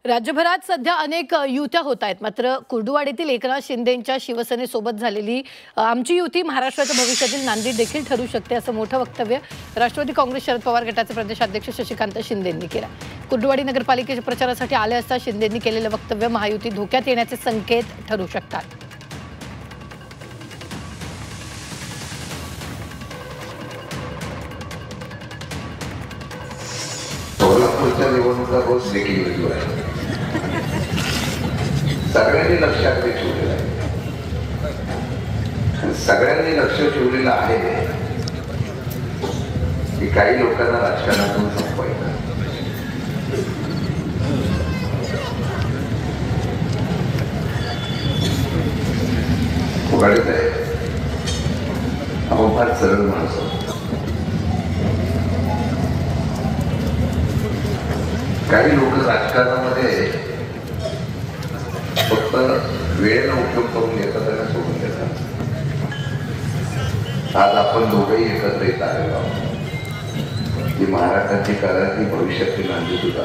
राज्यभरात सध्या अनेक युत्या होत आहेत, मात्र कुर्डुवाडीतील एकनाथ शिंदेंच्या शिवसेनेसोबत झालेली आमची युती महाराष्ट्राच्या भविष्यातील नांदी देखील ठरू शकते, असं मोठं वक्तव्य राष्ट्रवादी काँग्रेस शरद पवार गटाचे प्रदेशाध्यक्ष शशिकांत शिंदेंनी केलं. कुर्डुवाडी नगरपालिकेच्या प्रचारासाठी आले असता शिंदेंनी केलेलं वक्तव्य महायुती धोक्यात येण्याचे संकेत ठरू शकतात. सोलापूरच्या निवडणुका रोज देखील घेतलो आहे. सगळ्यांनी लक्षात ठेवलेलं आहे. सगळ्यांनी लक्ष ठेवलेलं आहे की काही लोकांना राजकारणातून संपवायचं. उघडत आहे आपण फार सरळ माणसं. काही लोक राजकारणामध्ये फक्त वेळेला उपयोग करून घेतात आणि सोडून देतात. आज आपण दोघेही एकत्र येत आलेलो आहोत. ही महाराष्ट्राची करायची भविष्यातील नांदी सुद्धा